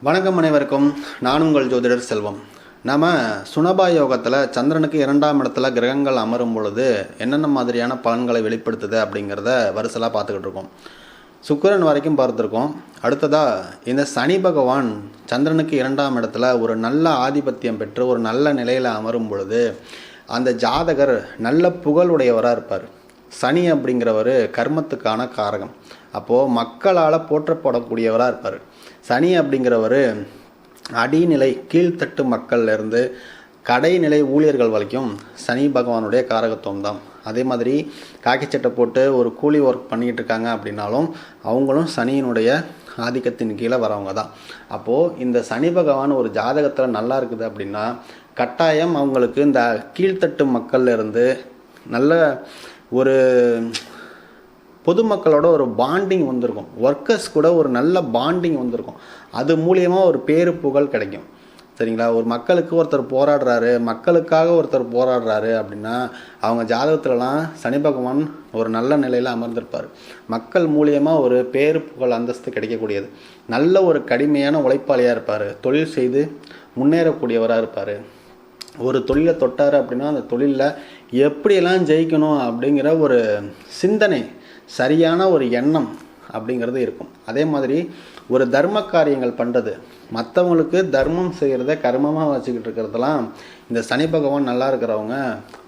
வணக்கம் அனைவருக்கும். நான் உங்கள் ஜோதிடர் செல்வம். நாம் சுனபா யோகத்தில் சந்திரனுக்கு 2ஆம் இடத்துல கிரகங்கள் அமரும் பொழுது என்னென்ன மாதிரியான பலன்களை வெளிப்படுத்துது அப்படிங்கிறத வரிசலாக பார்த்துக்கிட்டு இருக்கோம். சுக்கிரன் வரைக்கும் பார்த்துருக்கோம். அடுத்ததாக இந்த சனி பகவான் சந்திரனுக்கு 2ஆம் இடத்துல ஒரு நல்ல ஆதிபத்தியம் பெற்று ஒரு நல்ல நிலையில் அமரும் பொழுது அந்த ஜாதகர் நல்ல புகழுடையவராக இருப்பார். சனி அப்படிங்கிறவர் கர்மத்துக்கான காரகம். அப்போது மக்களால் போற்றப்படக்கூடியவராக இருப்பார். சனி அப்படிங்கிறவர் அடிநிலை கீழ்த்தட்டு மக்கள்லேருந்து கடைநிலை ஊழியர்கள் வரைக்கும் சனி பகவானுடைய காரகத்துவம் தான். அதே மாதிரி காக்கிச்சட்டை போட்டு ஒரு கூலி ஒர்க் பண்ணிகிட்டு இருக்காங்க அப்படின்னாலும் அவங்களும் சனியினுடைய ஆதிக்கத்தின் கீழே வரவங்க தான். அப்போது இந்த சனி பகவான் ஒரு ஜாதகத்தில் நல்லா இருக்குது அப்படின்னா கட்டாயம் அவங்களுக்கு இந்த கீழ்த்தட்டு மக்கள்லேருந்து நல்ல ஒரு பொதுமக்களோட ஒரு பாண்டிங் வந்திருக்கும். ஒர்க்கர்ஸ் கூட ஒரு நல்ல பாண்டிங் வந்திருக்கும். அது மூலியமாக ஒரு பேரு புகழ் கிடைக்கும். சரிங்களா? ஒரு மக்களுக்கு ஒருத்தர் போராடுறாரு, மக்களுக்காக ஒருத்தர் போராடுறாரு அப்படின்னா அவங்க ஜாதகத்துலலாம் சனி பகவான் ஒரு நல்ல நிலையில் அமர்ந்திருப்பார். மக்கள் மூலியமாக ஒரு பேரு புகழ் அந்தஸ்து கிடைக்கக்கூடியது. நல்ல ஒரு கடுமையான உழைப்பாளியாக இருப்பார். தொழில் செய்து முன்னேறக்கூடியவராக இருப்பார். ஒரு தொழிலை தொட்டார் அப்படின்னா அந்த தொழிலில் எப்படியெல்லாம் ஜெயிக்கணும் அப்படிங்கிற ஒரு சிந்தனை, சரியான ஒரு எண்ணம் அப்படிங்கிறது இருக்கும். அதே மாதிரி ஒரு தர்ம காரியங்கள் பண்ணுறது, மற்றவங்களுக்கு தர்மம் செய்கிறத கர்மமாக வச்சுக்கிட்டு இருக்கிறதெல்லாம் இந்த சனி பகவான் நல்லா இருக்கிறவங்க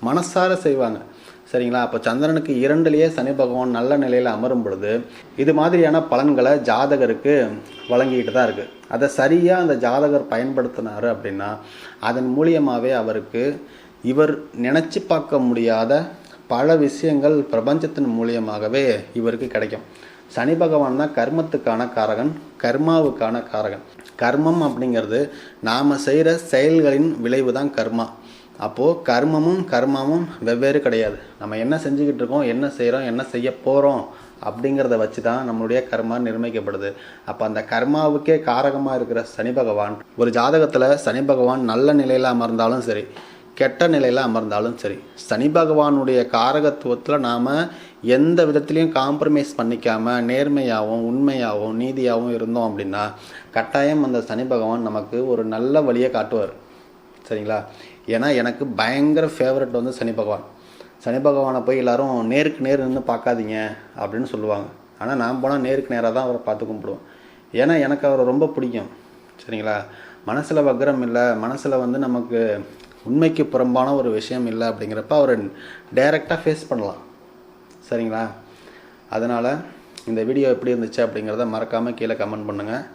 மனசார செய்வாங்க. சரிங்களா? அப்போ சந்திரனுக்கு 2லேயே சனி பகவான் நல்ல நிலையில் அமரும் பொழுது இது மாதிரியான பலன்களை ஜாதகருக்கு வழங்கிக்கிட்டு தான் இருக்குது. அதை சரியாக அந்த ஜாதகர் பயன்படுத்தினார் அப்படின்னா அதன் மூலியமாகவே அவருக்கு இவர் நினச்சி பார்க்க முடியாத பல விஷயங்கள் பிரபஞ்சத்தின் மூலியமாகவே இவருக்கு கிடைக்கும். சனி பகவான் தான் கர்மத்துக்கான காரகன், கர்மாவுக்கான காரகன். கர்மம் அப்படிங்கிறது நாம் செய்கிற செயல்களின் விளைவு தான் கர்மா. அப்போது கர்மாவும் வெவ்வேறு கிடையாது. நம்ம என்ன செஞ்சுக்கிட்டு இருக்கோம், என்ன செய்கிறோம், என்ன செய்ய போகிறோம் அப்படிங்கிறத வச்சு தான் நம்மளுடைய கர்மா நிர்ணயிக்கப்படுது. அப்போ அந்த கர்மாவுக்கே காரகமாக இருக்கிற சனி பகவான் ஒரு ஜாதகத்தில் சனி பகவான் நல்ல நிலையில் அமர்ந்தாலும் சரி, கெட்ட நிலையில் அமர்ந்தாலும் சரி, சனி பகவானுடைய காரகத்துவத்தில் நாம் எந்த விதத்துலையும் காம்ப்ரமைஸ் பண்ணிக்காமல் நேர்மையாகவும் உண்மையாகவும் நீதியாகவும் இருந்தோம் அப்படின்னா கட்டாயம் அந்த சனி பகவான் நமக்கு ஒரு நல்ல வழியை காட்டுவார். சரிங்களா? ஏன்னா எனக்கு பயங்கர ஃபேவரட் வந்து சனி பகவான். சனி பகவானை போய் எல்லோரும் நேருக்கு நேர் நின்று பார்க்காதீங்க அப்படின்னு சொல்லுவாங்க. ஆனால் நான் போனால் நேருக்கு நேராக தான் அவரை பார்த்து கும்பிடுவோம். ஏன்னா எனக்கு அவரை ரொம்ப பிடிக்கும். சரிங்களா? மனசில் வக்ரம் இல்லை, மனசில் வந்து நமக்கு உண்மைக்கு புறம்பான ஒரு விஷயம் இல்லை அப்படிங்கிறப்ப அவரை டைரெக்டாக ஃபேஸ் பண்ணலாம். சரிங்களா? அதனால் இந்த வீடியோ எப்படி இருந்துச்சு அப்படிங்கிறத மறக்காமல் கீழே கமெண்ட் பண்ணுங்கள்.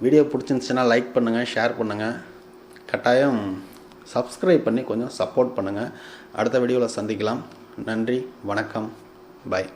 வீடியோ பிடிச்சிருந்துச்சுன்னா லைக் பண்ணுங்கள், ஷேர் பண்ணுங்கள். கட்டாயம் சப்ஸ்கிரைப் பண்ணி கொஞ்சம் சப்போர்ட் பண்ணுங்கள். அடுத்த வீடியோவில் சந்திக்கலாம். நன்றி, வணக்கம், பாய்.